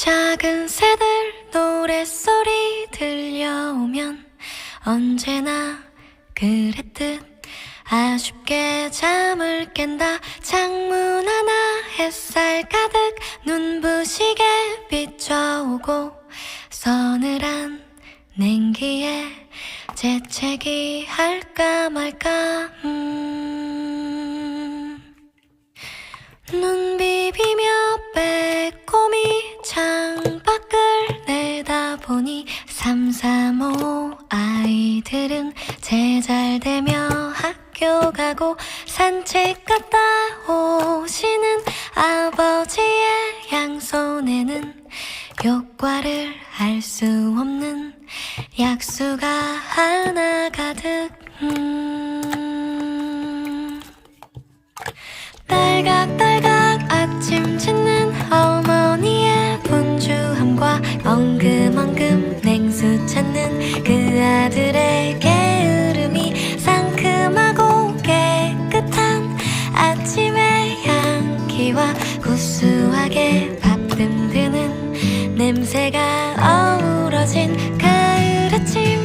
작은 새들 노랫소리 들려오면 언제나 그랬듯 아쉽게 잠을 깬다. 창문 하나 햇살 가득 눈부시게 비춰오고 서늘한 냉기에 재채기 할까 말까. 눈 비비며 빼꼼히 창밖을 내다보니 3, 4, 5 아이들은 제잘되며 학교 가고 산책 갔다 오시는 아버지의 양손에는 효과를 알 수 없는 약수가 하나 가득. 딸각딸각 아침 짓는 어머니의 분주함과 엉금엉금 냉수 찾는 그 아들의 게으름이 상큼하고 깨끗한 아침의 향기와 구수하게 밥 듬드는 냄새가 어우러진 가을 아침.